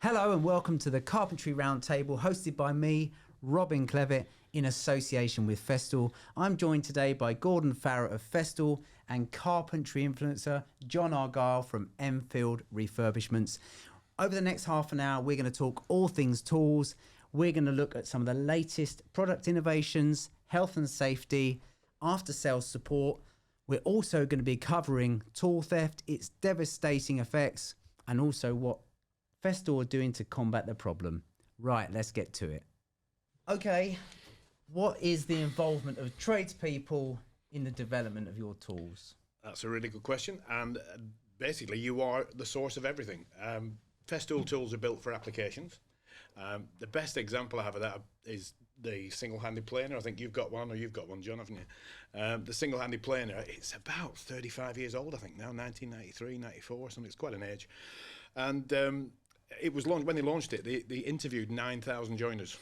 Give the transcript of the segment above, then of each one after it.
Hello and welcome to the Carpentry Roundtable, hosted by me, Robin Clevett, in association with Festool. I'm joined today by Gordon Farrer of Festool and carpentry influencer John Argyle from Enfield Refurbishments. Over the next half an hour, we're going to talk all things tools. We're going to look at some of the latest product innovations, health and safety, after-sales support. We're also going to be covering tool theft, its devastating effects, and also what Festool are doing to combat the problem. Right, let's get to it. Okay, what is the involvement of tradespeople in the development of your tools? That's a really good question, and basically you are the source of everything. Festool tools are built for applications. The best example I have of that is the single-handed planer. I think you've got one, or you've got one, John, haven't you? The single-handed planer, it's about 35 years old, I think now, 1993, 94, something. It's quite an age. And it was launched, when they launched it, they interviewed 9,000 joiners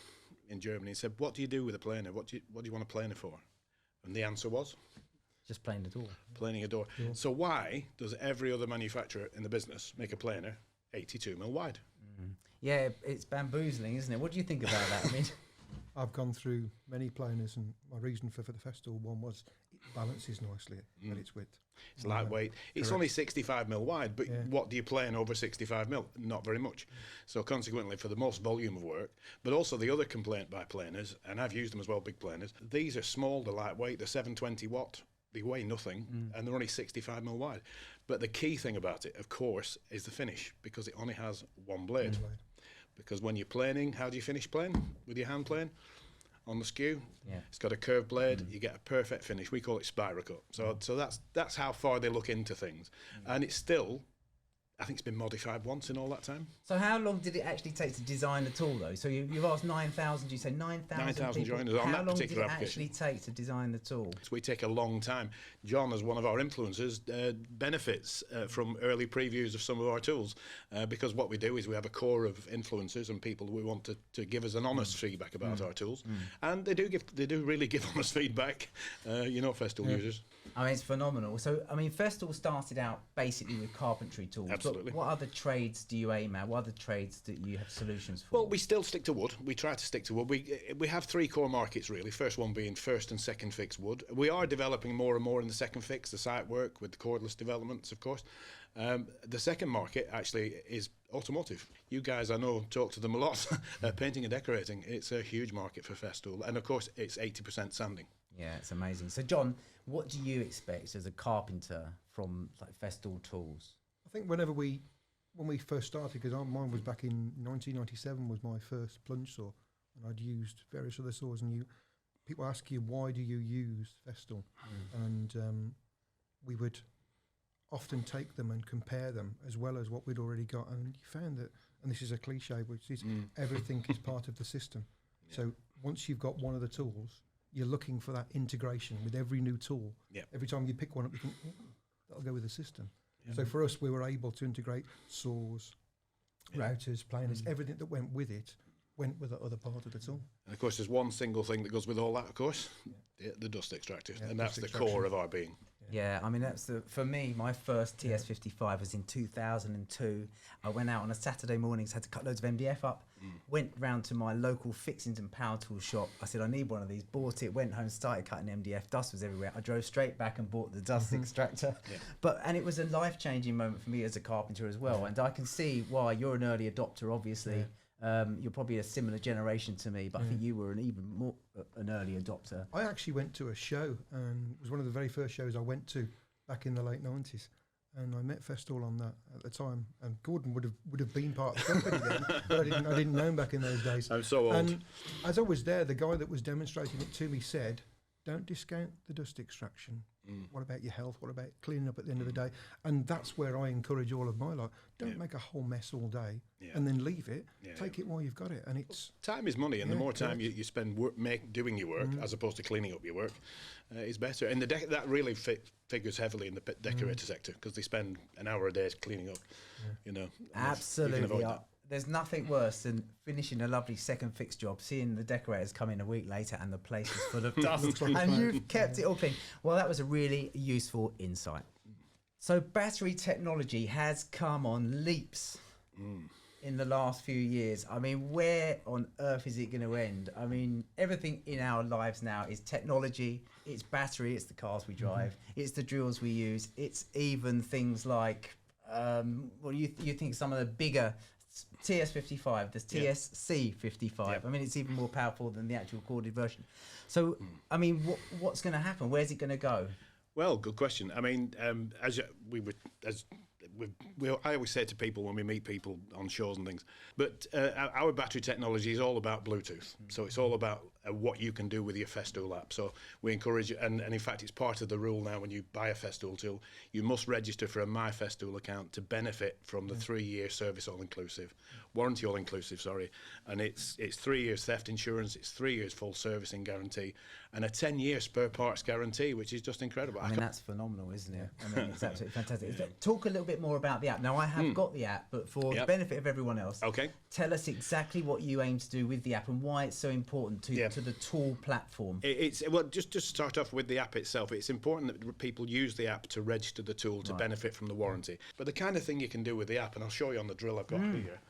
in Germany and said, what do you do with a planer? What do you want a planer for? And the answer was? Just plane the door. Planing a door. Yeah. So why does every other manufacturer in the business make a planer 82 mil wide? Yeah, it's bamboozling, isn't it? What do you think about that? I mean, I've gone through many planers, and my reason for the Festool one was it balances nicely at its width. It's lightweight. It's only 65 mil wide, but what do you plane over 65 mil? Not very much. So consequently, for the most volume of work, but also the other complaint by planers, and I've used them as well, big planers, these are small, they're lightweight, they're 720 watt. They weigh nothing, and they're only 65 mil wide. But the key thing about it, of course, is the finish, because it only has one blade. Because when you're planing, how do you finish plane? With your hand plane? On the skew. Yeah. It's got a curved blade, you get a perfect finish. We call it spiral cut. So that's how far they look into things. And it's still, I think it's been modified once in all that time. So how long did it actually take to design the tool, though? So you've asked 9,000, you say 9,000 9,000 joiners on that particular application. How long did it actually take to design the tool? So we take a long time. John, as one of our influencers, benefits from early previews of some of our tools, because what we do is we have a core of influencers and people we want to give us an honest feedback about our tools. And they do really give honest feedback, Festool users. I mean, it's phenomenal. So, I mean, Festool started out basically with carpentry tools. Absolutely. But what other trades do you aim at? What other trades do you have solutions for? Well, we still stick to wood. We try to stick to wood. We have three core markets, really. First one being first and second fix wood. We are developing more and more in the second fix, the site work with the cordless developments, of course. The second market actually is automotive. You guys, I know, talk to them a lot. Painting and decorating, it's a huge market for Festool. And of course, it's 80% sanding. Yeah, it's amazing. So, John, what do you expect as a carpenter from like Festool tools? I think when we first started, because mine was back in 1997 was my first plunge saw, and I'd used various other saws, and people ask you, why do you use Festool? And we would often take them and compare them as well as what we'd already got, and you found that, and this is a cliche, which is everything is part of the system. So once you've got one of the tools, you're looking for that integration with every new tool. Every time you pick one up, you think, that'll go with the system. So for us, we were able to integrate saws, routers, planers, everything that went with it went with the other part of the tool. And of course, there's one single thing that goes with all that, of course, the dust extractor, and that's the core of our being. Yeah, I mean, for me, my first TS55 was in 2002. I went out on a Saturday morning, had to cut loads of MDF up, went round to my local fixings and power tool shop. I said, I need one of these, bought it, went home, started cutting MDF, dust was everywhere. I drove straight back and bought the dust extractor. And it was a life-changing moment for me as a carpenter as well. And I can see why you're an early adopter, obviously. You're probably a similar generation to me, but I think you were an early adopter. I actually went to a show, and it was one of the very first shows I went to back in the late 90s, and I met Festool on that at the time, and Gordon would have been part of the company then, but I didn't know him back in those days. I'm so old. And as I was there, the guy that was demonstrating it to me said, don't discount the dust extraction. What about your health? What about cleaning up at the end of the day? And that's where I encourage all of my life. Don't make a whole mess all day and then leave it. Take it while you've got it. And it's time is money, and the more time you spend doing your work as opposed to cleaning up your work is better. And that really figures heavily in the decorator sector, because they spend an hour a day cleaning up. Absolutely. There's nothing worse than finishing a lovely second fix job, seeing the decorators come in a week later and the place is full of dust and you've kept it all clean. Well, that was a really useful insight. So battery technology has come on leaps. in the last few years. I mean, where on earth is it going to end? I mean, everything in our lives now is technology, it's battery, it's the cars we drive, it's the drills we use, it's even things like, well, you think some of the bigger TS55, there's TSC55. Yep. I mean, it's even more powerful than the actual recorded version. So, I mean, what's going to happen? Where's it going to go? Well, good question. I mean, I always say to people when we meet people on shows and things, but our battery technology is all about Bluetooth. So it's all about what you can do with your Festool app. So we encourage you, and in fact, it's part of the rule now when you buy a Festool tool, you must register for a My Festool account to benefit from the 3-year service all-inclusive, warranty all-inclusive, sorry. And it's 3 years theft insurance, it's 3 years full servicing guarantee, and a 10-year spare parts guarantee, which is just incredible. I mean, that's phenomenal, isn't it? I mean, it's absolutely fantastic. Talk a little bit more about the app. Now, I have got the app, but for the benefit of everyone else, tell us exactly what you aim to do with the app and why it's so important to the tool platform. It's well, just to start off with the app itself, it's important that people use the app to register the tool to benefit from the warranty. But the kind of thing you can do with the app, and I'll show you on the drill I've got here.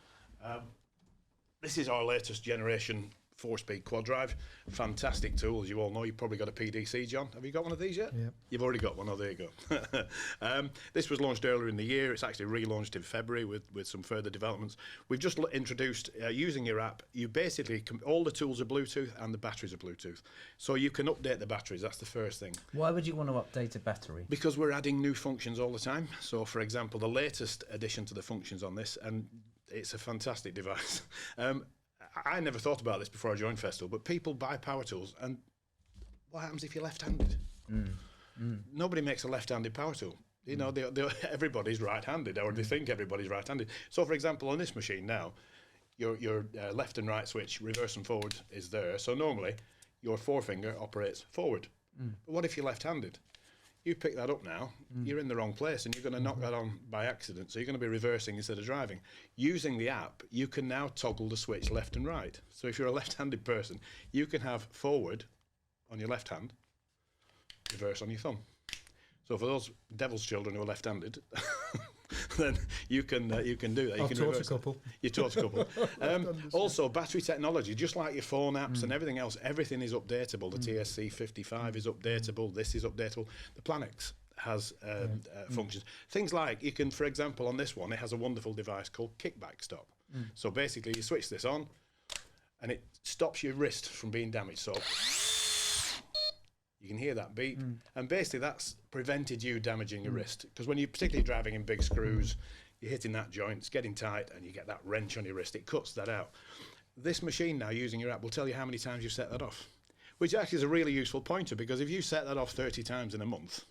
This is our latest generation 4-speed quad drive. Fantastic tool, as you all know. You've probably got a PDC, John. Have you got one of these yet? Yep. You've already got one. Oh, there you go. This was launched earlier in the year. It's actually relaunched in February with some further developments. We've just introduced, using your app, you basically, all the tools are Bluetooth and the batteries are Bluetooth. So you can update the batteries. That's the first thing. Why would you want to update a battery? Because we're adding new functions all the time. So, for example, the latest addition to the functions on this, and it's a fantastic device. I never thought about this before I joined Festool, but people buy power tools, and what happens if you're left-handed? Nobody makes a left-handed power tool. You know, everybody's right-handed, or they think everybody's right-handed. So, for example, on this machine now, your left and right switch, reverse and forward, is there. So normally, your forefinger operates forward. But what if you're left-handed? You pick that up now, you're in the wrong place, and you're going to knock that on by accident. So you're going to be reversing instead of driving. Using the app, you can now toggle the switch left and right. So if you're a left-handed person, you can have forward on your left hand, reverse on your thumb. So for those devil's children who are left-handed, then you can do that. I've taught a couple. You taught a couple. Also, battery technology, just like your phone apps and everything else, everything is updatable. The TSC 55 is updatable. This is updatable. The Planex has functions. Things like you can, for example, on this one, it has a wonderful device called kickback stop. So basically, you switch this on, and it stops your wrist from being damaged. So you can hear that beep, and basically that's prevented you damaging your wrist. Because when you're particularly driving in big screws, you're hitting that joint, it's getting tight, and you get that wrench on your wrist. It cuts that out. This machine now, using your app, will tell you how many times you've set that off, which actually is a really useful pointer, because if you set that off 30 times in a month,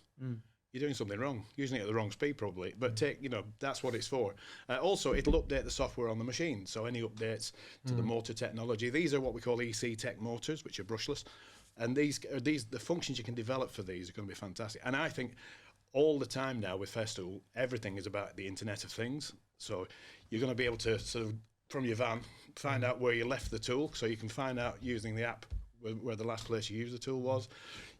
you're doing something wrong, using it at the wrong speed probably, but that's what it's for. Also, it'll update the software on the machine, so any updates to the motor technology. These are what we call EC Tech motors, which are brushless. And the functions you can develop for these are going to be fantastic. And I think all the time now with Festool, everything is about the Internet of Things. So you're going to be able to sort of, from your van, find out where you left the tool. So you can find out using the app where the last place you used the tool was.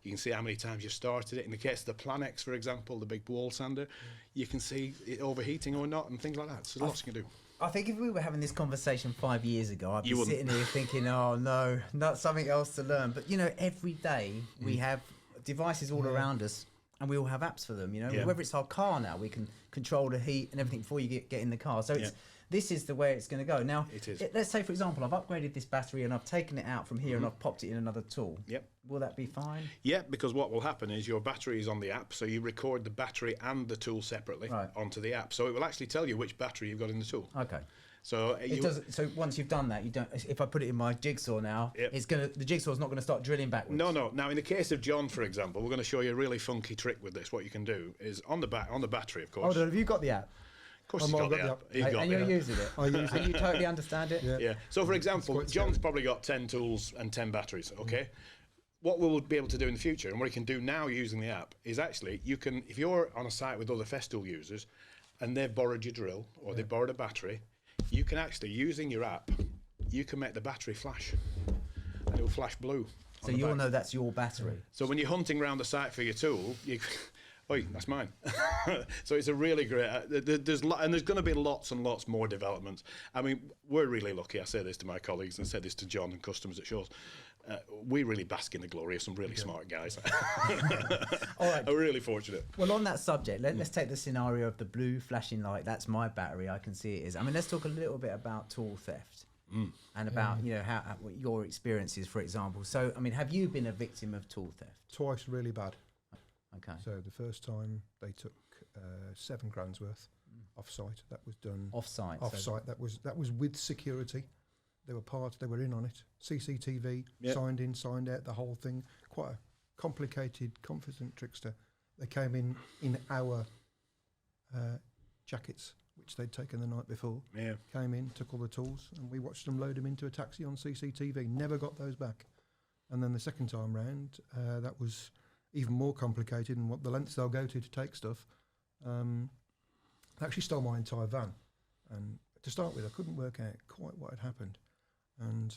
You can see how many times you started it. In the case of the Planex, for example, the big wall sander, you can see it overheating or not and things like that. So lots you can do. I think if we were having this conversation 5 years ago, I'd be sitting here thinking, oh no, not something else to learn. But every day we have devices all around us, and we all have apps for them. Whether it's our car now, we can control the heat and everything before you get in the car. So this is the way it's going to go. Now, let's say, for example, I've upgraded this battery and I've taken it out from here and I've popped it in another tool. Yep. Will that be fine? Yeah, because what will happen is your battery is on the app, so you record the battery and the tool separately onto the app. So it will actually tell you which battery you've got in the tool. Okay. So So once you've done that, you don't. If I put it in my jigsaw now, the jigsaw's not going to start drilling backwards. No. Now, in the case of John, for example, we're going to show you a really funky trick with this. What you can do is on the battery, of course. Hold on, have you got the app? Of course, he's got the app. And you're using it. I use it. And you totally understand it. Yeah. So, for example, John's probably got 10 tools and 10 batteries. Okay. What we'll be able to do in the future, and what you can do now using the app, is actually you can, if you're on a site with other Festool users, and they've borrowed your drill or they've borrowed a battery, you can actually, using your app, you can make the battery flash, and it will flash blue. So you'll know that's your battery. So when you're hunting around the site for your tool, Oi, that's mine. So it's a really great. There's going to be lots and lots more developments. I mean, we're really lucky. I say this to my colleagues and I say this to John and customers at shows. We really bask in the glory of some really smart guys. All right. I'm really fortunate. Well, on that subject, let's take the scenario of the blue flashing light. That's my battery. I can see it is. I mean, let's talk a little bit about tool theft and about how what your experiences, for example. So, I mean, have you been a victim of tool theft? Twice really bad. Okay. So the first time they took £7,000 worth off-site. That was done Off-site. off-site. That was with security. They were in on it. CCTV, signed in, signed out, the whole thing. Quite a complicated, confident trickster. They came in our jackets, which they'd taken the night before. Yeah. Came in, took all the tools, and we watched them load them into a taxi on CCTV. Never got those back. And then the second time round, that was even more complicated, and what the lengths they'll go to take stuff. They actually stole my entire van. And to start with, I couldn't work out quite what had happened. And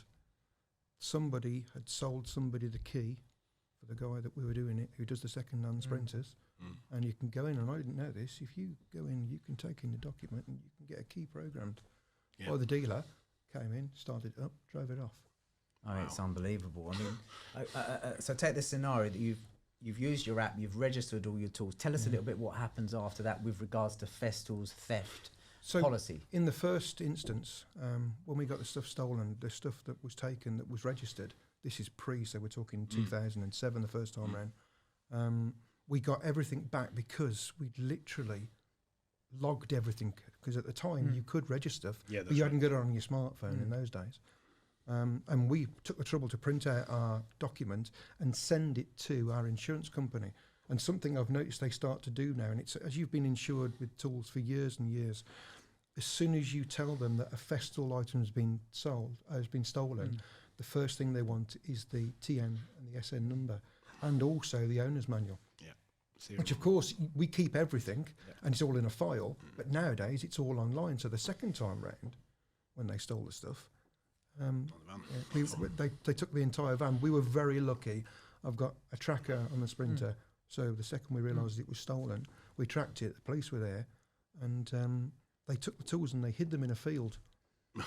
somebody had sold somebody the key for the guy that we were doing it, who does the second-hand sprinters. And you can go in, and I didn't know this, if you go in, you can take in the document and you can get a key programmed by the dealer. Came in, started it up, drove it off. Oh, it's unbelievable. I mean, so take this scenario that you've used your app, you've registered all your tools. Tell us a little bit what happens after that with regards to Festool's theft policy. In the first instance, when we got the stuff stolen, the stuff that was taken that was registered, this is so we're talking 2007, the first time round, we got everything back because we'd literally logged everything, because at the time you could register, but you hadn't got it on your smartphone in those days. And we took the trouble to print out our document and send it to our insurance company. And something I've noticed they start to do now, and it's as you've been insured with tools for years and years, as soon as you tell them that a Festool item has been stolen, the first thing they want is the TN and the SN number, and also the owner's manual. Which of course we keep everything, and it's all in a file. But nowadays it's all online. So the second time round, when they stole the stuff, they took the entire van. We were very lucky. I've got a tracker on the Sprinter, so the second we realised it was stolen, we tracked it. The police were there, and they took the tools and they hid them in a field,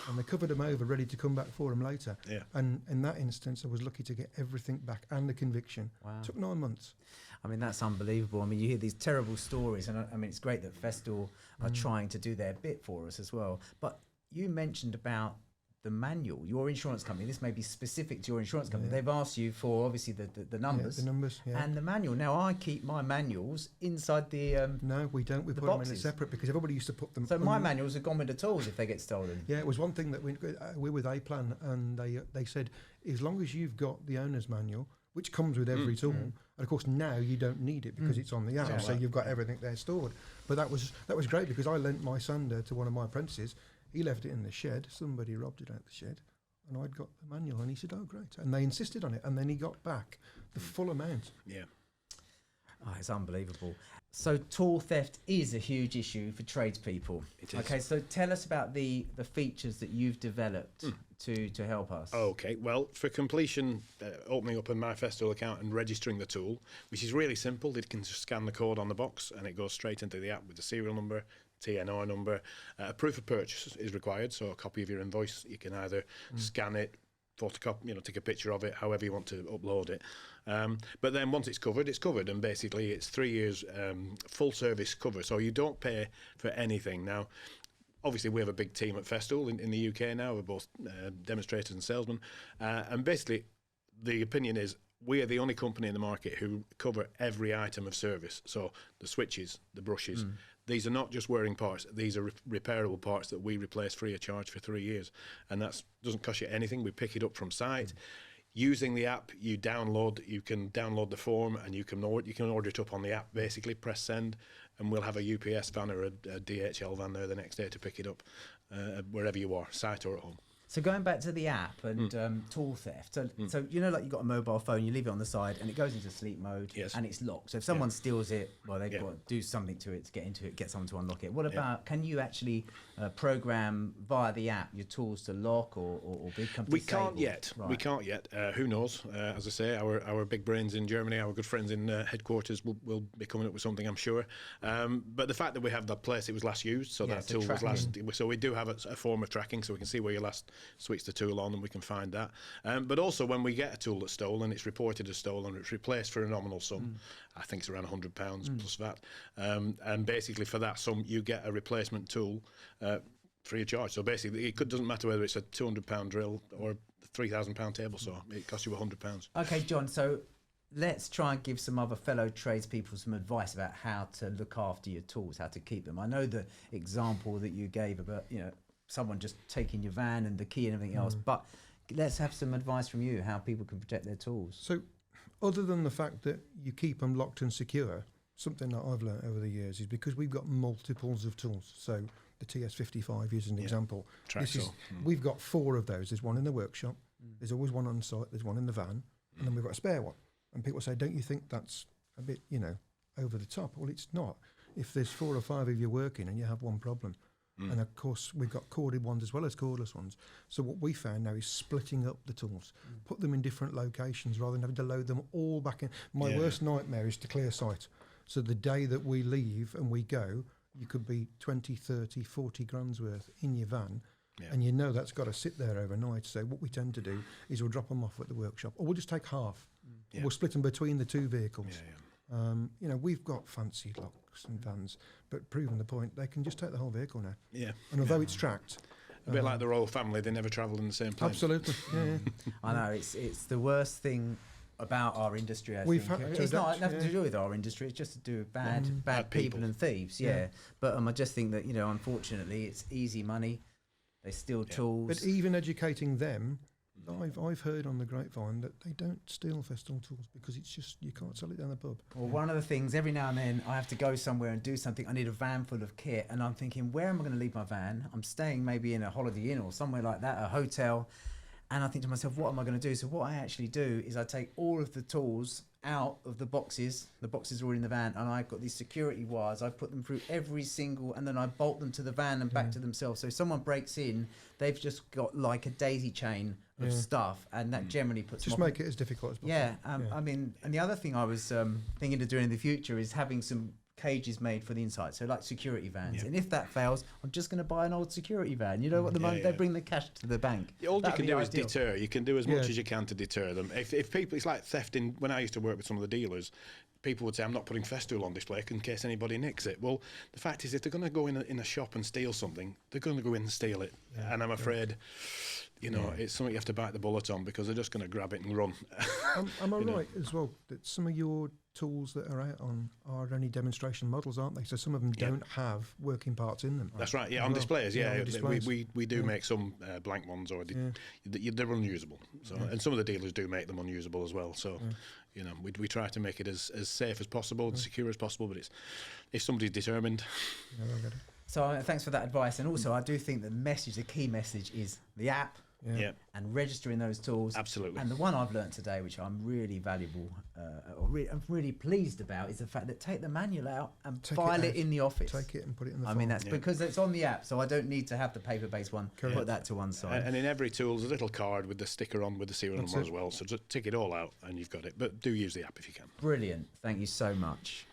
and they covered them over, ready to come back for them later. And in that instance, I was lucky to get everything back and the conviction. Wow. It took 9 months. I mean, that's unbelievable. I mean, you hear these terrible stories, and I mean, it's great that Festool are trying to do their bit for us as well. But you mentioned about the manual, your insurance company, this may be specific to your insurance company. They've asked you for obviously the numbers, and the manual. Now I keep my manuals inside the no, we don't. We put them in separate because everybody used to put them. So my manuals have gone with the tools if they get stolen. Yeah, it was one thing that we're with A-Plan, and they said as long as you've got the owner's manual, which comes with every tool, and of course now you don't need it because it's on the app, so you've got everything there stored. But that was great because I lent my sander to one of my apprentices. He left it in the shed. Somebody robbed it out the shed, and I'd got the manual. And he said, "Oh, great!" And they insisted on it, and then he got back the full amount. Yeah, it's unbelievable. So tool theft is a huge issue for tradespeople. It is. Okay, so tell us about the features that you've developed to help us. Okay, well, for completion, opening up a My Festool account and registering the tool, which is really simple. They can just scan the code on the box, and it goes straight into the app with the serial number, TNR number. A proof of purchase is required, so a copy of your invoice. You can either scan it, photocopy, take a picture of it, however you want to upload it. But then once it's covered, and basically it's 3 years full service cover, so you don't pay for anything. Now, obviously we have a big team at Festool in the UK now. We're both demonstrators and salesmen, and basically the opinion is we are the only company in the market who cover every item of service. So the switches, the brushes, these are not just wearing parts. These are repairable parts that we replace free of charge for 3 years. And that doesn't cost you anything. We pick it up from site. Using the app, you can download the form, and you can order it up on the app, basically, press send, and we'll have a UPS van or a DHL van there the next day to pick it up wherever you are, site or at home. So going back to the app and tool theft, so you know, like you've got a mobile phone, you leave it on the side and it goes into sleep mode and it's locked. So if someone steals it, well, they've got to do something to it to get into it, get someone to unlock it. What about, can you actually program via the app your tools to lock or become We disabled? can't yet. Right. We can't yet. Who knows? As I say, our big brains in Germany, our good friends in headquarters will be coming up with something, I'm sure. But the fact that we have that place, it was last used, so that tool was last. So we do have a form of tracking, so we can see where you last switched the tool on, and we can find that. But also, when we get a tool that's stolen, it's reported as stolen, it's replaced for a nominal sum. I think it's around £100 plus VAT. And basically, for that sum, you get a replacement tool free of charge. So basically, doesn't matter whether it's a £200 drill or a £3,000 table saw. It costs you £100. Okay, John. So let's try and give some other fellow tradespeople some advice about how to look after your tools, how to keep them. I know the example that you gave about, someone just taking your van and the key and everything else, but let's have some advice from you how people can protect their tools. So, other than the fact that you keep them locked and secure, something that I've learned over the years is because we've got multiples of tools. So the TS55 is an example. We've got 4 of those. There's one in the workshop. There's always one on site. There's one in the van, and then we've got a spare one. And people say, "Don't you think that's a bit, over the top?" Well, it's not. If there's 4 or 5 of you working and you have one problem. And of course, we've got corded ones as well as cordless ones. So what we found now is splitting up the tools, put them in different locations rather than having to load them all back in. My worst nightmare is to clear site. So the day that we leave and we go, you could be 20, 30, 40 grand's worth in your van. Yeah. And that's got to sit there overnight. So what we tend to do is we'll drop them off at the workshop, or we'll just take half. We'll split them between the 2 vehicles. We've got fancy locks and vans, but proving the point, they can just take the whole vehicle now. Yeah. And although it's tracked, a bit like the royal family, they never travelled in the same plane. Absolutely. Yeah. I know it's the worst thing about our industry. I think it's not nothing to do with our industry. It's just to do with bad people and thieves. Yeah. But I just think that unfortunately, it's easy money. They steal tools. But even educating them, I've heard on the grapevine that they don't steal Festool tools because it's just you can't sell it down the pub. Well, one of the things, every now and then I have to go somewhere and do something. I need a van full of kit, and I'm thinking, where am I going to leave my van? I'm staying maybe in a Holiday Inn or somewhere like that, a hotel. And I think to myself, what am I going to do? So what I actually do is I take all of the tools out of the boxes. The boxes are all in the van, and I've got these security wires. I put them through every single, and then I bolt them to the van and back to themselves. So if someone breaks in, they've just got like a daisy chain of stuff, and that generally puts just make it as difficult as possible. I mean, and the other thing I was thinking of doing in the future is having some cages made for the inside, so like security vans. And if that fails, I'm just going to buy an old security van. The moment they bring the cash to the bank. All you can do is deter. You can do as much as you can to deter them. If people, it's like theft. When I used to work with some of the dealers, people would say, "I'm not putting Festool on display in case anybody nicks it." Well, the fact is, if they're going to go in a shop and steal something, they're going to go in and steal it. And I'm afraid, it's something you have to bite the bullet on because they're just going to grab it and run. Am I right as well that some of your tools that are out are only demonstration models, aren't they? So some of them don't have working parts in them. That's right. Yeah, on displays. We do make some blank ones, or they're unusable. So and some of the dealers do make them unusable as well. So we try to make it as safe as possible, as secure as possible. But if somebody's determined. So thanks for that advice. And also, I do think the key message is the app. And registering those tools. Absolutely. And the one I've learnt today, which I'm really valuable, I'm really pleased about, is the fact that take the manual out and file it in the office. Take it and put it in the file. I mean, that's because it's on the app, so I don't need to have the paper-based one. Correct. Put that to one side. And in every tool, there's a little card with the sticker on with the serial number as well. So just tick it all out and you've got it. But do use the app if you can. Brilliant. Thank you so much.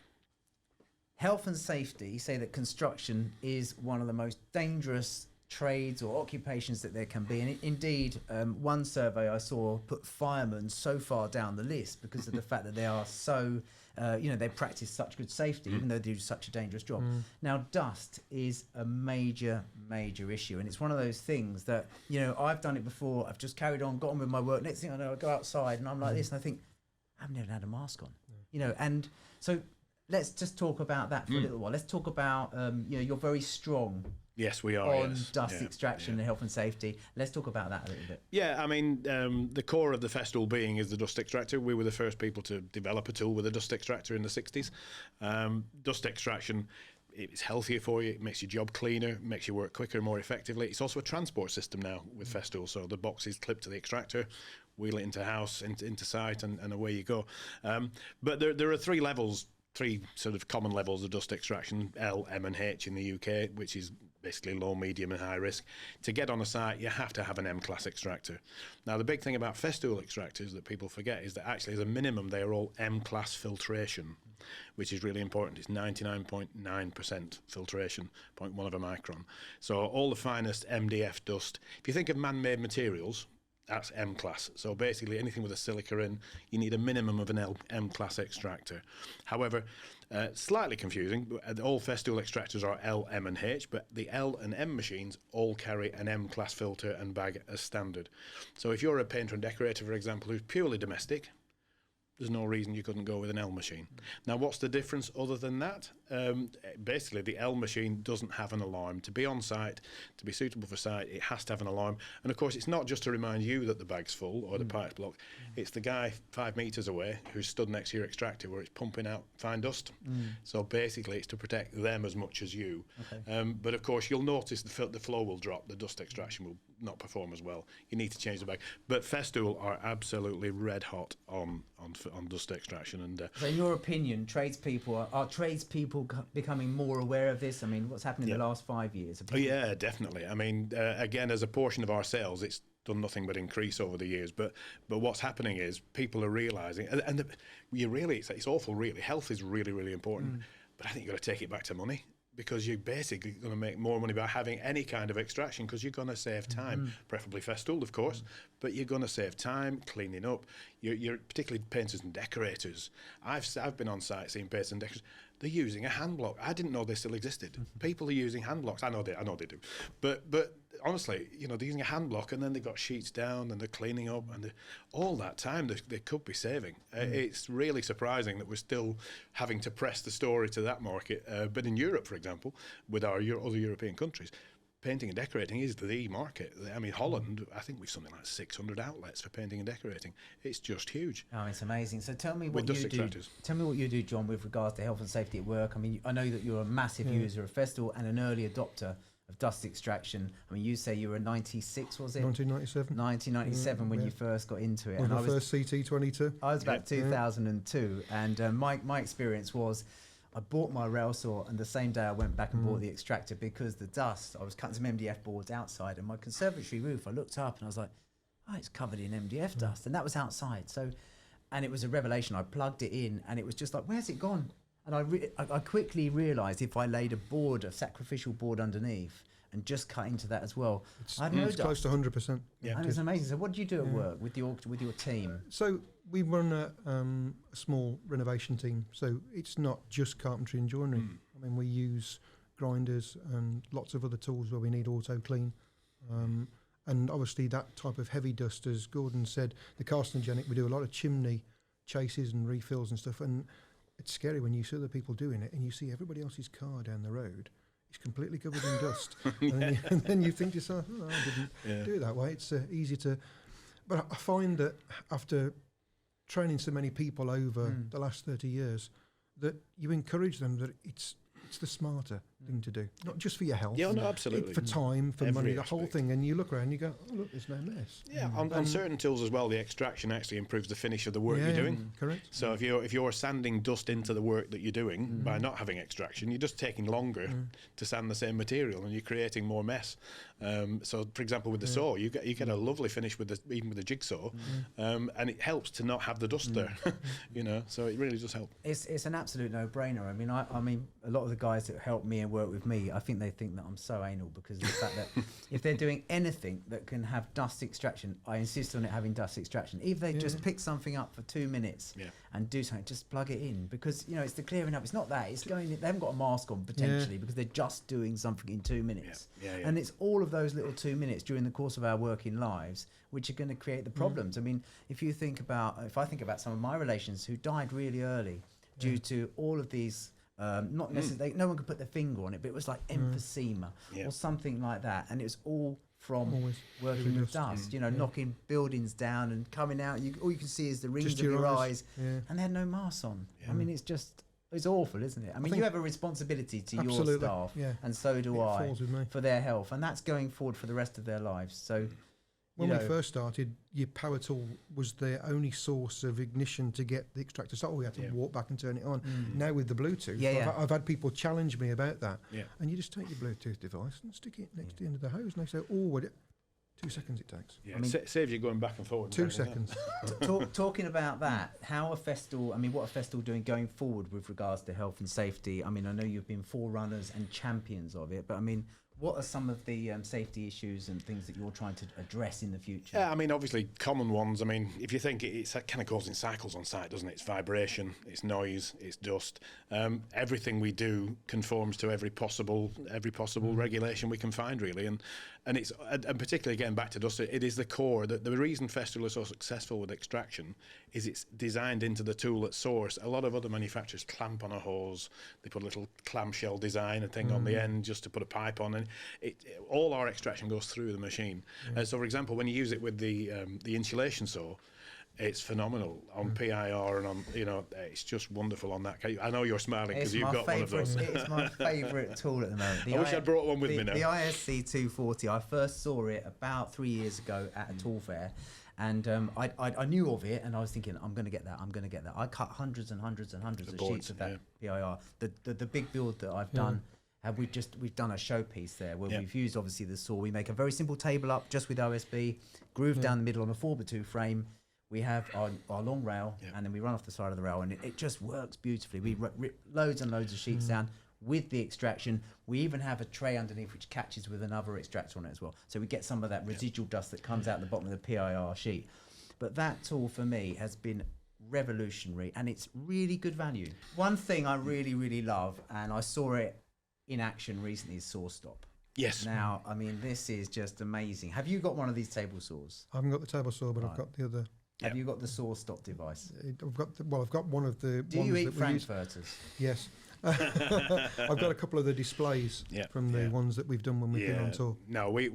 Health and safety say that construction is one of the most dangerous trades or occupations that there can be, and indeed one survey I saw put firemen so far down the list because of the fact that they are so they practice such good safety even though they do such a dangerous job. Now dust is a major issue, and it's one of those things that I've done it before. I've just carried on, got on with my work. Next thing I know, I go outside and I'm like this, and I think I've never had a mask on, and so let's just talk about that for a little while. Let's talk about you're very strong. Yes, we are. On dust extraction and health and safety. Let's talk about that a little bit. Yeah, I mean, the core of the Festool being is the dust extractor. We were the first people to develop a tool with a dust extractor in the 60s. Dust extraction it's healthier for you. It makes your job cleaner, makes your work quicker, more effectively. It's also a transport system now with Festool. So the box is clipped to the extractor, wheel it into house, into site, and away you go. But there are three sort of common levels of dust extraction: L, M, and H in the UK, which is basically low, medium, and high risk. To get on a site, you have to have an M-class extractor. Now, the big thing about Festool extractors that people forget is that actually, as a minimum, they are all M-class filtration, which is really important. It's 99.9% filtration, 0.1 of a micron. So all the finest MDF dust. If you think of man-made materials, that's M-class. So basically anything with a silica in, you need a minimum of an M-class extractor. However, slightly confusing, all Festool extractors are L, M and H, but the L and M machines all carry an M-class filter and bag as standard. So if you're a painter and decorator, for example, who's purely domestic, there's no reason you couldn't go with an L machine. Now, what's the difference other than that? Basically, the L machine doesn't have an alarm. To be on site, to be suitable for site, it has to have an alarm. And of course, it's not just to remind you that the bag's full or the pipe's blocked. It's the guy 5 metres away who's stood next to your extractor where it's pumping out fine dust. So basically, it's to protect them as much as you. Okay. But of course, you'll notice the flow will drop. The dust extraction will not perform as well. You need to change the bag. But Festool are absolutely red hot on dust extraction. And so in your opinion, are tradespeople becoming more aware of this? I mean, what's happened in the last 5 years? Yeah, definitely. I mean, again, as a portion of our sales, it's done nothing but increase over the years. But what's happening is people are realising, and it's awful, really. Health is really, really important. But I think you've got to take it back to money, because you're basically going to make more money by having any kind of extraction, because you're going to save time, preferably Festool, of course, but you're going to save time cleaning up. You're particularly painters and decorators. I've been on site seeing painters and decorators. They're using a hand block. I didn't know they still existed. People are using hand blocks. I know they do. But honestly, they're using a hand block, and then they've got sheets down, and they're cleaning up, and all that time they could be saving. It's really surprising that we're still having to press the story to that market. But in Europe, for example, with our other European countries, painting and decorating is the market. I mean, Holland, I think we've something like 600 outlets for painting and decorating. It's just huge. Oh, it's amazing. So tell me what you do. Tell me what you do, John, with regards to health and safety at work. I mean, I know that you're a massive user of Festool and an early adopter of dust extraction. I mean, you say you were 96, was it? 1997. 1997 when you first got into it. And I was first CT22. I was about 2002, and my experience was, I bought my rail saw, and the same day I went back and bought the extractor, because the dust, I was cutting some MDF boards outside, and my conservatory roof, I looked up and I was like, oh, it's covered in MDF dust, and that was outside. So, and it was a revelation. I plugged it in, and it was just like, where's it gone? And I quickly realised if I laid a sacrificial board underneath and just cut into that as well, it's close to 100%. Yeah, and it's amazing. So what do you do at work with your team? So we run a small renovation team. So it's not just carpentry and joinery. I mean, we use grinders and lots of other tools where we need auto clean. And obviously that type of heavy dust, as Gordon said, the carcinogenic, we do a lot of chimney chases and refills and stuff. And it's scary when you see other people doing it and you see everybody else's car down the road. It's completely covered in dust. And then you think to yourself, oh, I didn't do it that way. It's easy to... But I find that after training so many people over the last 30 years, that you encourage them that it's the smarter thing to do, not just for your health. Yeah, no, absolutely. For time, for money, the whole thing. And you look around and you go, oh, look, there's no mess. Yeah, on certain tools as well, the extraction actually improves the finish of the work you're doing. Correct. So if you're sanding dust into the work that you're doing by not having extraction, you're just taking longer to sand the same material, and you're creating more mess. So, for example, with the saw, you get a lovely finish even with the jigsaw, and it helps to not have the dust there. So it really does help. It's an absolute no-brainer. I mean, a lot of the guys that help me and work with me, I think they think that I'm so anal because of the fact that if they're doing anything that can have dust extraction, I insist on it having dust extraction. Even if they just pick something up for 2 minutes and do something, just plug it in, because it's the clearing up. It's not that, it's going in, they haven't got a mask on potentially because they're just doing something in 2 minutes. And it's all of those little 2 minutes during the course of our working lives which are going to create the problems. I mean, if I think about some of my relations who died really early due to all of these not necessarily, no one could put their finger on it, but it was like emphysema or something like that, and it was all from working with dust, knocking buildings down and coming out. All you can see is the rings of your eyes, and they had no masks on. I mean, it's just It's awful, isn't it? I mean, you have a responsibility to your Absolutely, staff, yeah. and so do It I, falls with me. for their health, and that's going forward for the rest of their lives. So, When we first started, your power tool was the only source of ignition to get the extractor started. We had to walk back and turn it on. Now with the Bluetooth, I've had people challenge me about that. Yeah. And you just take your Bluetooth device and stick it next to the end of the hose, and they say, "Oh, 2 seconds it takes." Yeah, I mean, saves you going back and forward. 2 seconds. Talking about that, how are Festool? I mean, what are Festool doing going forward with regards to health and safety? I mean, I know you've been forerunners and champions of it, but I mean, what are some of the safety issues and things that you're trying to address in the future? Yeah, I mean, obviously, common ones. I mean, if you think it's kind of goes in cycles on site, doesn't it? It's vibration, it's noise, it's dust. Everything we do conforms to every possible regulation we can find, really. And it's and particularly again back to dust. It is the core. The reason Festool is so successful with extraction is it's designed into the tool at source. A lot of other manufacturers clamp on a hose. They put a little clamshell design and thing on the end just to put a pipe on, and all our extraction goes through the machine. So, for example, when you use it with the insulation saw, it's phenomenal on PIR and on, it's just wonderful on that. I know you're smiling because you've got one of those. It's my favourite tool at the moment. I wish I'd brought one with me now. The ISC 240, I first saw it about 3 years ago at a tool fair. And I knew of it, and I was thinking, I'm going to get that. I cut hundreds and hundreds and hundreds of sheets of that PIR. The big build that I've done, we've done a showpiece there where we've used obviously the saw. We make a very simple table up just with OSB, groove down the middle on a 4x2 frame. We have our long rail, and then we run off the side of the rail, and it just works beautifully. We rip loads and loads of sheets down with the extraction. We even have a tray underneath which catches with another extractor on it as well. So we get some of that residual dust that comes out the bottom of the PIR sheet. But that tool for me has been revolutionary, and it's really good value. One thing I really, really love, and I saw it in action recently, is Sawstop. Yes. Now, I mean, this is just amazing. Have you got one of these table saws? I haven't got the table saw, but I've got the other. Have you got the Sawstop device? I've got one of the. Do you eat frankfurters? Yes. I've got a couple of the displays from the ones that we've done when we've been on tour. No, we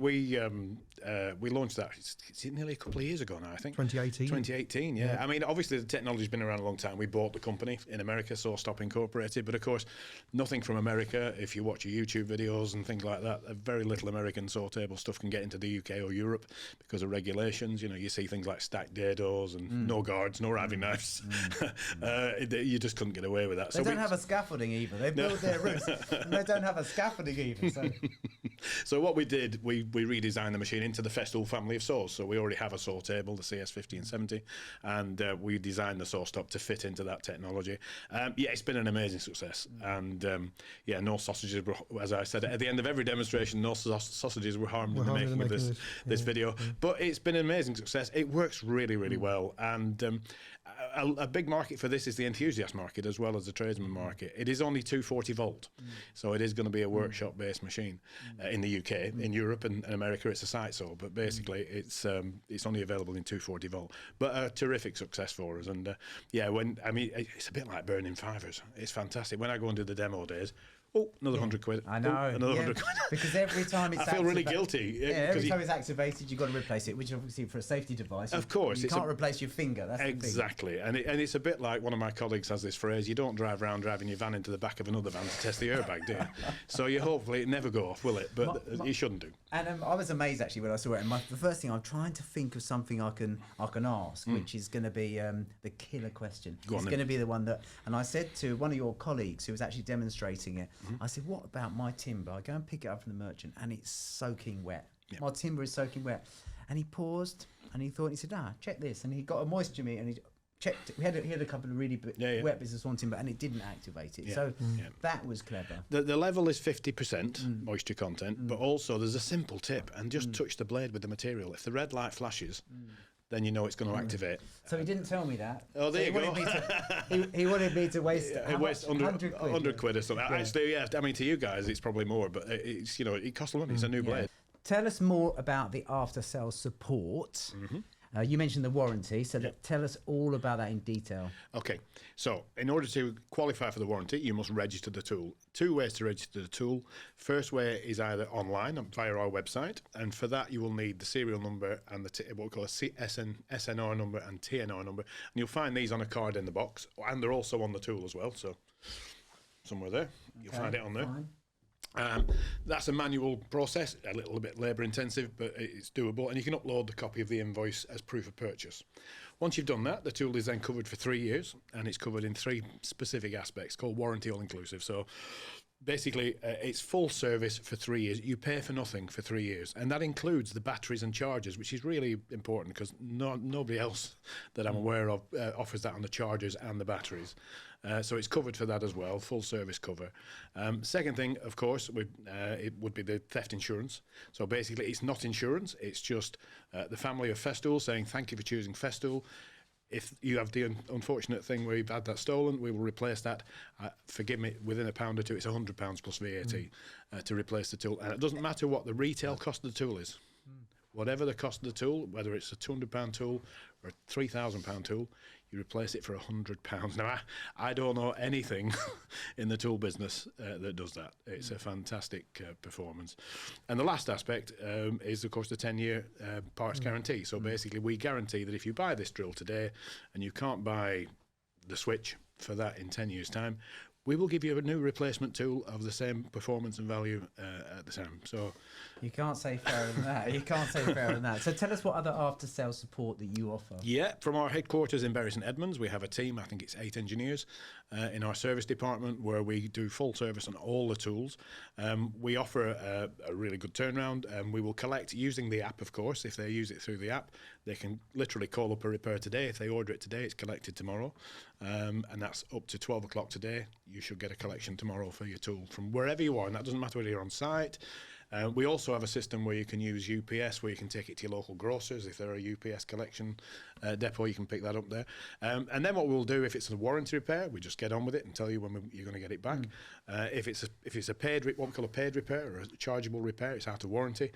launched that. It's nearly a couple of years ago now, I think. 2018. Yeah. I mean, obviously the technology's been around a long time. We bought the company in America, Sawstop Incorporated, but of course, nothing from America. If you watch your YouTube videos and things like that, very little American saw table stuff can get into the UK or Europe because of regulations. You see things like stacked dados and no guards, no raving knives. You just couldn't get away with that. They don't have a scaffolding either. They build their roofs and they don't have a scaffolding either. So what we did, we redesigned the machine into the Festool family of saws. So we already have a saw table, the CS50 and 70, and we designed the Sawstop to fit into that technology. It's been an amazing success. And no sausages were, as I said, at the end of every demonstration, no sausages were harmed in the making of this video. But it's been an amazing success. It works really, really well. And a big market for this is the enthusiast market as well as the tradesman market. It is only 240 volt, so it is going to be a workshop-based machine in the UK. In Europe and America, it's a site saw, but basically it's only available in 240 volt. But a terrific success for us, and it's a bit like burning fivers. It's fantastic. When I go and do the demo days. Oh, another 100 quid. I know. Another 100 quid. Because every time it's I feel really guilty. Every time it's activated, you've got to replace it, which obviously for a safety device. Of course. You can't replace your finger. That's exactly. The thing. And it's a bit like one of my colleagues has this phrase, you don't drive around driving your van into the back of another van to test the airbag, do you? So you hopefully it never go off, will it? But you shouldn't do. And I was amazed actually when I saw it. And the first thing I'm trying to think of something I can ask, which is going to be the killer question. It's going to be the one that. And I said to one of your colleagues who was actually demonstrating it, I said, "What about my timber? I go and pick it up from the merchant, and it's soaking wet. Yeah. My timber is soaking wet." And he paused and he thought. And he said, check this." And he got a moisture meter and he checked. He had a couple of really wet bits of swan timber, and it didn't activate it. Yeah. So that was clever. The level is 50% moisture content, but also there's a simple tip, and just touch the blade with the material. If the red light flashes, then you know it's going to activate. So he didn't tell me that. Oh, there you go. He wanted me to waste. Waste 100 quid or something. Actually, I mean, to you guys, it's probably more, but it's it costs money. It's a new blade. Tell us more about the after-sales support. You mentioned the warranty, so tell us all about that in detail. Okay, so in order to qualify for the warranty, you must register the tool. 2 ways to register the tool. First way is either online via our website, and for that you will need the serial number and what we call a SNR number and TNR number, and you'll find these on a card in the box, and they're also on the tool as well, so somewhere there, you'll find it on there. Fine. That's a manual process, a little bit labour intensive, but it's doable, and you can upload the copy of the invoice as proof of purchase. Once you've done that, the tool is then covered for 3 years, and it's covered in 3 specific aspects called warranty all inclusive. So basically it's full service for 3 years. You pay for nothing for 3 years, and that includes the batteries and chargers, which is really important because nobody else that I'm aware of offers that on the chargers and the batteries. So it's covered for that as well, full service cover. Second thing, of course, it would be the theft insurance. So basically it's not insurance, it's just the family of Festool saying thank you for choosing Festool. If you have the unfortunate thing where you've had that stolen, we will replace that. Forgive me, within £1 or 2, it's £100 plus VAT to replace the tool. And it doesn't matter what the retail cost of the tool is. Whatever the cost of the tool, whether it's a £200 tool or a £3,000 tool, you replace it for £100. Now, I don't know anything in the tool business that does that. It's a fantastic performance. And the last aspect is, of course, the 10-year parts guarantee. So basically, we guarantee that if you buy this drill today and you can't buy the switch for that in 10 years' time, we will give you a new replacement tool of the same performance and value at the time. So you can't say fairer than that. You can't say fairer than that. So tell us what other after-sales support that you offer. Yeah, from our headquarters in Bury St Edmunds, we have a team, I think it's 8 engineers, in our service department where we do full service on all the tools. We offer a really good turnaround, and we will collect using the app, of course. If they use it through the app, they can literally call up a repair today. If they order it today, it's collected tomorrow. And that's up to 12 o'clock today. You should get a collection tomorrow for your tool from wherever you are, and that doesn't matter whether you're on site. We also have a system where you can use UPS, where you can take it to your local grocers. If they're a UPS collection depot, you can pick that up there. And then what we'll do, if it's a warranty repair, we just get on with it and tell you when you're going to get it back. If it's a paid, what we call a paid repair or a chargeable repair, it's out of warranty.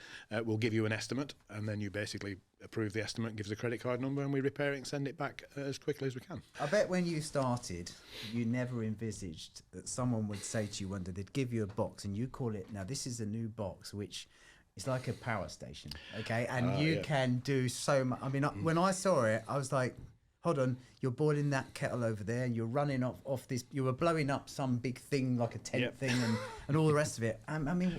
We'll give you an estimate, and then you basically approve the estimate, gives a credit card number, and we repair it and send it back as quickly as we can. I bet when you started, you never envisaged that someone would say to you one day, they'd give you a box and you call it, now this is a new box, which is like a power station, okay? And you can do so much. I mean, when I saw it, I was like, hold on, you're boiling that kettle over there and you're running off this, you were blowing up some big thing like a tent thing and all the rest of it. I mean,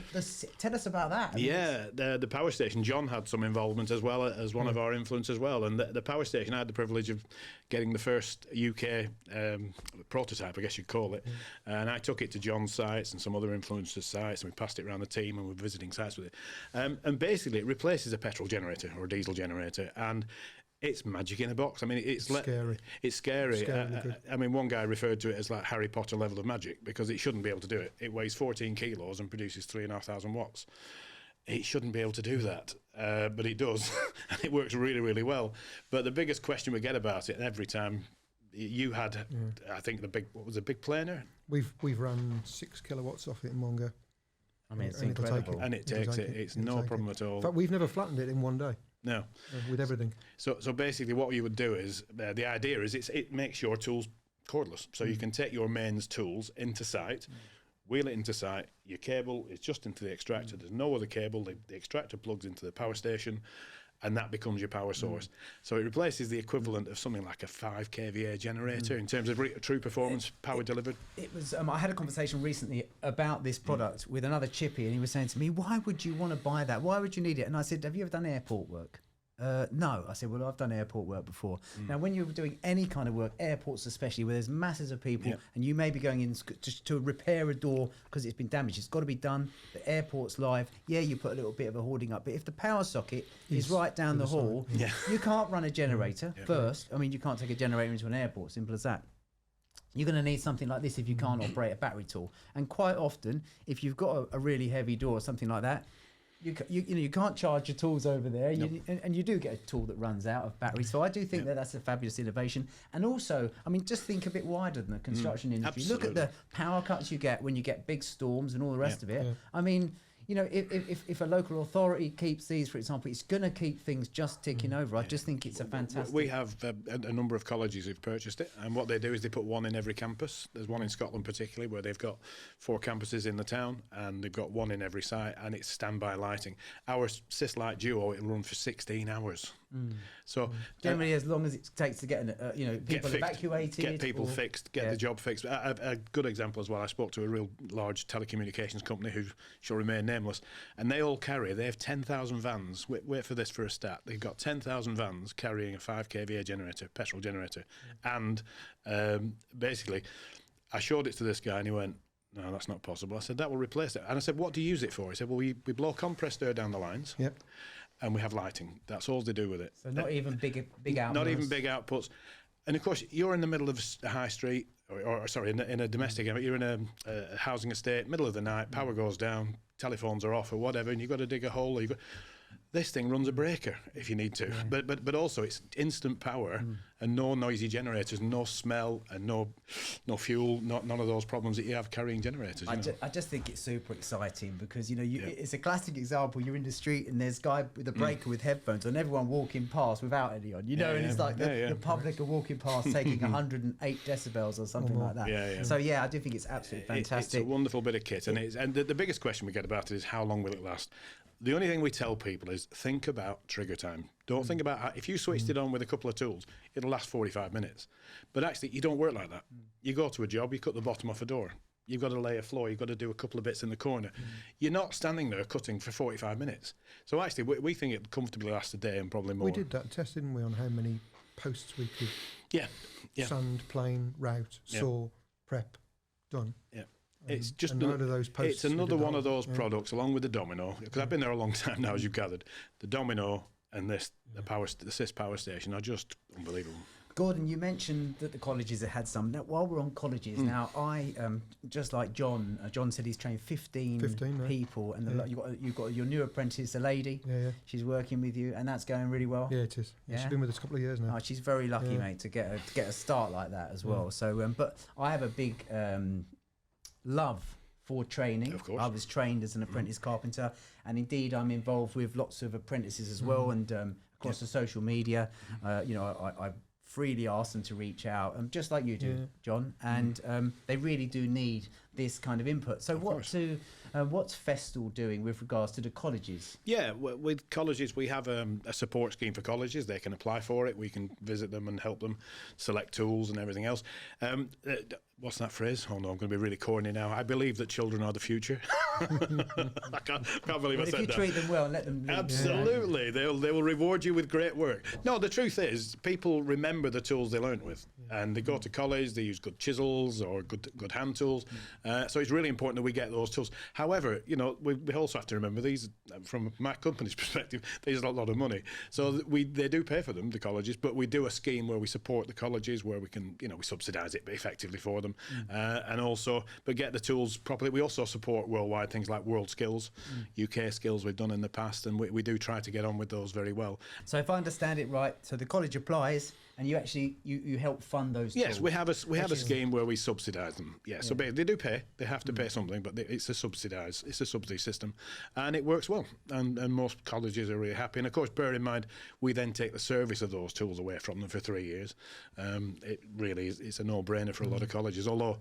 tell us about that. I mean, the power station, John had some involvement as well as one of our influencers as well. And the power station, I had the privilege of getting the first UK prototype, I guess you'd call it. And I took it to John's sites and some other influencers' sites, and we passed it around the team and we're visiting sites with it. And basically it replaces a petrol generator or a diesel generator. And it's magic in a box. I mean, it's scary. It's scary. I mean, one guy referred to it as like Harry Potter level of magic because it shouldn't be able to do it. It weighs 14 kilos and produces 3,500 watts. It shouldn't be able to do that, but it does, and it works really, really well. But the biggest question we get about it every time, you had, I think what was a big planer? We've run 6 kilowatts off it in one go. I mean, it's incredible. And it takes it. It's no problem at all. In fact, we've never flattened it in one day. No. With everything. So basically what you would do is, the idea is it makes your tools cordless. So you can take your mains tools into site, wheel it into site, your cable is just into the extractor. There's no other cable. The extractor plugs into the power station, and that becomes your power source. So it replaces the equivalent of something like a 5 kVA generator in terms of true performance, power delivered. It was. I had a conversation recently about this product with another chippy, and he was saying to me, "Why would you want to buy that? Why would you need it?" And I said, "Have you ever done airport work?" No. I said, well, I've done airport work before. Now, when you're doing any kind of work, airports especially, where there's masses of people and you may be going in to repair a door because it's been damaged, it's got to be done. The airport's live. Yeah, you put a little bit of a hoarding up. But if the power socket is right down the hall, you can't run a generator first. I mean, you can't take a generator into an airport, simple as that. You're going to need something like this if you can't operate a battery tool. And quite often, if you've got a really heavy door or something like that, you can't charge your tools over there, and you do get a tool that runs out of battery. So I do think that's a fabulous innovation. And also, I mean, just think a bit wider than the construction industry. Absolutely. Look at the power cuts you get when you get big storms and all the rest of it. I mean, you know, if a local authority keeps these, for example, it's going to keep things just ticking over. I just think it's a fantastic. We have a number of colleges who've purchased it, and what they do is they put one in every campus. There's one in Scotland particularly where they've got 4 campuses in the town, and they've got one in every site, and it's standby lighting. Our Sys-Light Duo, it'll run for 16 hours. So generally, as long as it takes to get people evacuated, get people fixed, get the job fixed. A good example as well. I spoke to a real large telecommunications company who shall remain nameless, and they have 10,000 vans. Wait for this for a stat. They've got 10,000 vans carrying a 5 kVA generator, petrol generator, and basically, I showed it to this guy, and he went, "No, that's not possible." I said, "That will replace it." And I said, "What do you use it for?" He said, "Well, we blow compressed air down the lines." Yep. And we have lighting. That's all they do with it. So not even big outputs. Not even big outputs. And of course, you're in the middle of a high street, or sorry, in a domestic area. You're in a housing estate, middle of the night. Power goes down, telephones are off, or whatever, and you've got to dig a hole. This thing runs a breaker if you need to, but also it's instant power and no noisy generators, no smell, and no fuel, none of those problems that you have carrying generators. I just think it's super exciting because it's a classic example. You're in the street and there's a guy with a breaker with headphones and everyone walking past without any on. And it's like the public are walking past taking 108 decibels or something like that. So I do think it's absolutely fantastic. It's a wonderful bit of kit, and the biggest question we get about it is how long will it last? The only thing we tell people is think about trigger time. Don't think about if you switched it on with a couple of tools, it'll last 45 minutes. But actually, you don't work like that. You go to a job, you cut the bottom off a door. You've got to lay a floor, you've got to do a couple of bits in the corner. You're not standing there cutting for 45 minutes. So actually, we think it comfortably lasts a day and probably more. We did that test, didn't we, on how many posts we could sand, plane, route, saw, prep, done. Yeah. It's just it's another one of those products, along with the Domino, because I've been there a long time now, as you've gathered. The Domino and the Sys Power Station are just unbelievable. Gordon, you mentioned that the colleges have had some. Now, while we're on colleges, now I just like John. John said he's trained 15 people, and you've got your new apprentice, a lady. Yeah. She's working with you, and that's going really well. Yeah, it is. Yeah. She's been with us a couple of years now. Oh, she's very lucky, mate, to get a start like that as well. So, but I have a big love for training. Of course. I was trained as an apprentice carpenter, and indeed I'm involved with lots of apprentices as well, and across the social media. I freely ask them to reach out, just like you do, John, and they really do need this kind of input. So what's Festool doing with regards to the colleges? Yeah, with colleges, we have a support scheme for colleges. They can apply for it. We can visit them and help them select tools and everything else. What's that phrase? Oh no, I'm going to be really corny now. I believe that children are the future. I can't believe I said that. If you treat them well and let them... Absolutely. They will reward you with great work. No, the truth is, people remember the tools they learnt with. And they go to college, they use good chisels or good hand tools. So it's really important that we get those tools. However, we also have to remember these, from my company's perspective, these are a lot of money. So they do pay for them, the colleges, but we do a scheme where we support the colleges, where we can, we subsidise it effectively for them. And also, but get the tools properly. We also support worldwide things like World Skills, UK Skills we've done in the past, and we do try to get on with those very well. So if I understand it right, so the college applies, and you actually you help fund those tools? Yes, we have a scheme where we subsidise them. So they do pay. They have to pay something, but it's a subsidy system, and it works well. And most colleges are really happy. And of course, bear in mind, we then take the service of those tools away from them for 3 years. It really is. It's a no-brainer for a lot of colleges. Although,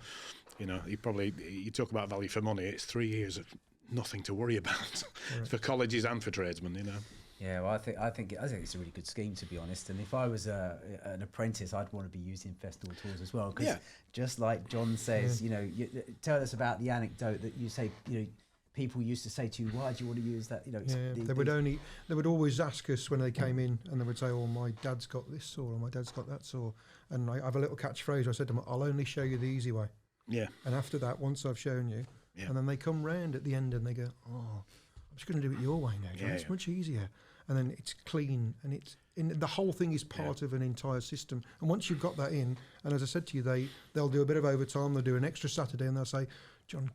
you talk about value for money. It's 3 years of nothing to worry about for colleges and for tradesmen. Yeah, well, I think it's a really good scheme, to be honest. And if I was an apprentice, I'd want to be using Festool tools as well. Because just like John says, tell us about the anecdote that you say, people used to say to you, "Why do you want to use that?" They would always ask us when they came in, and they would say, "Oh, my dad's got this saw, or my dad's got that saw." And I have a little catchphrase. I said to them, "I'll only show you the easy way." Yeah. And after that, once I've shown you, and then they come round at the end and they go, "Oh, I'm just going to do it your way now, John. It's much easier." And then it's clean, and the whole thing is part of an entire system. And once you've got that in, and as I said to you, they'll do a bit of overtime. They'll do an extra Saturday, and they'll say, "John,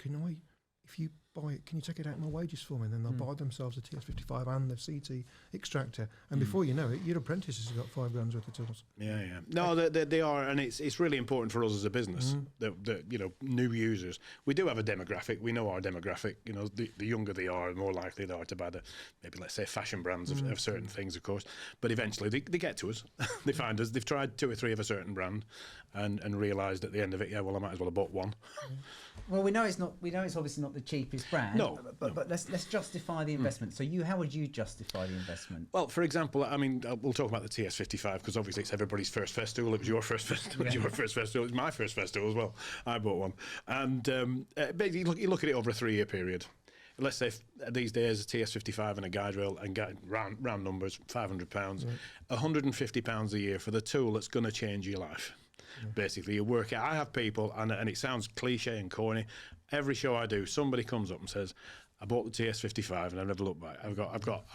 buy it. Can you take it out of my wages for me? And then they'll buy themselves a TS55 and the CT extractor. And before you know it, your apprentice has got £5,000 worth of tools. Yeah. No, they are, and it's really important for us as a business that you know, new users. We do have a demographic. We know our demographic. You know, the younger they are, the more likely they are to buy the, maybe let's say fashion brands of certain things, of course. But eventually they get to us. They find us. They've tried 2 or 3 of a certain brand, and realised at the end of it, yeah, well, I might as well have bought one. Well, we know it's not. We know it's obviously not the cheapest brand. No, but let's justify the investment. So how would you justify the investment? Well, for example, I mean, we'll talk about the TS55 because obviously it's everybody's first Festool. It was your first Festool. It was your first Festool. It was my first Festool as well. I bought one, and basically you look at it over a 3-year period. Let's say these days a TS55 and a guide rail and round numbers, £500, £150 a year for the tool that's going to change your life. Basically, you work out. I have people, and it sounds cliche and corny. Every show I do, somebody comes up and says, "I bought the TS55 and I never looked back. I've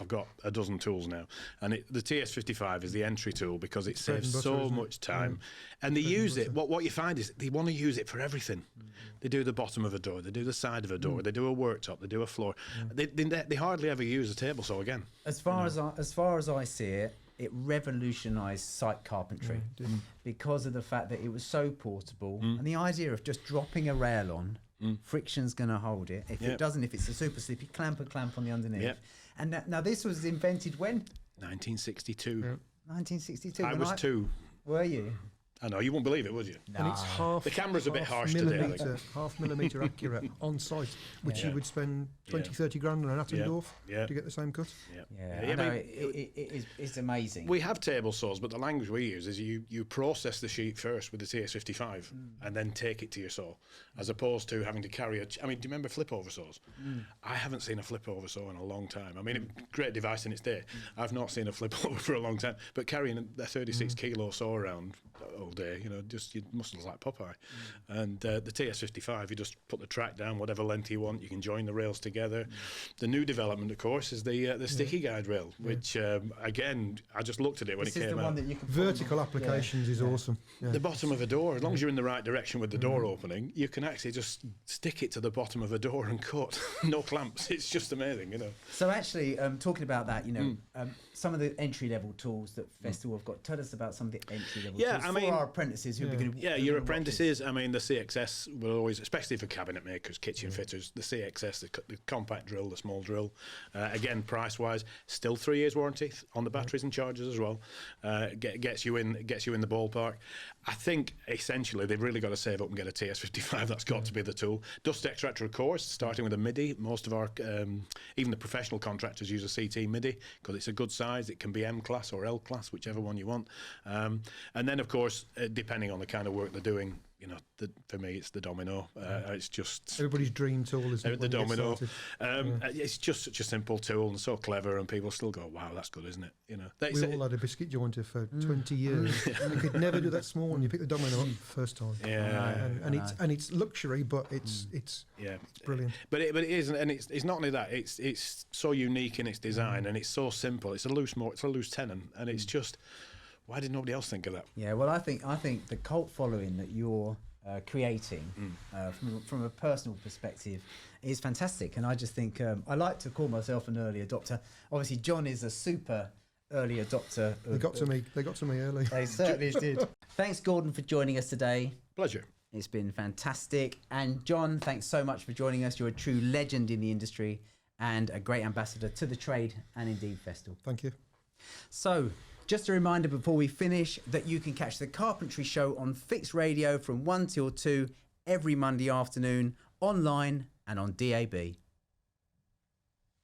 got a dozen tools now, and the TS55 is the entry tool because it saves so much time, and they use it. What you find is they want to use it for everything. They do the bottom of a door, they do the side of a door, they do a worktop, they do a floor. They hardly ever use a table saw again. As far as I see it, it revolutionised site carpentry because of the fact that it was so portable, and the idea of just dropping a rail on, friction's going to hold it. If it doesn't, if it's a super slip, you clamp on the underneath. And now this was invented when? 1962. 1962. I was 2. Were you? I know, you won't believe it, would you? And it's The camera's a bit harsh today, I think. Half millimetre accurate on site, which you would spend 20-30 grand on an Attendorf to get the same cut. I know, it's amazing. We have table saws, but the language we use is you process the sheet first with the TS55 and then take it to your saw, as opposed to having to carry I mean, do you remember flip over saws? I haven't seen a flip over saw in a long time. I mean, great device in its day. I've not seen a flip over for a long time, but carrying a 36 kilo saw around all day, you know, just your muscles like Popeye. And the TS55, you just put the track down, whatever length you want, you can join the rails together. The new development, of course, is the sticky guide rail, which again, I just looked at it when it came out. Vertical applications is awesome. The bottom of a door, as long as you're in the right direction with the door opening, you can actually just stick it to the bottom of a door and cut. No clamps. It's just amazing, you know. So actually, talking about that, you know, some of the entry-level tools that Festool have got, tell us about some of the entry-level tools I mean, for our apprentices who are beginning. Your apprentices. I mean, the CXS will always, especially for cabinet makers, kitchen fitters, the CXS, the compact drill, the small drill. Again, price-wise, still 3 years warranty on the batteries and chargers as well. Gets you in the ballpark. I think essentially they've really got to save up and get a TS55. That's got to be the tool. Dust extractor, of course, starting with a MIDI. Most of our, even the professional contractors use a CT MIDI because it's a good size. It can be M class or L class, whichever one you want. And then, of course, depending on the kind of work they're doing, you know, for me, it's the Domino. It's just everybody's dream tool, isn't it? The Domino. It's just such a simple tool and so clever, and people still go, "Wow, that's good, isn't it?" You know, we all had a biscuit jointer for 20 years. You could never do that small, and you pick the Domino up first time. And it's luxury, but it's brilliant. But it isn't, and it's not only that. It's so unique in its design, and it's so simple. It's a loose tenon, and it's just. Why did nobody else think of that? Yeah, well, I think the cult following that you're creating from a personal perspective is fantastic, and I just think I like to call myself an early adopter. Obviously, John is a super early adopter. They got to me early. They certainly did. Thanks, Gordon, for joining us today. Pleasure. It's been fantastic. And John, thanks so much for joining us. You're a true legend in the industry and a great ambassador to the trade and indeed Festool. Thank you. So, just a reminder before we finish that you can catch the Carpentry Show on Fixed Radio from 1 till 2 every Monday afternoon, online and on DAB.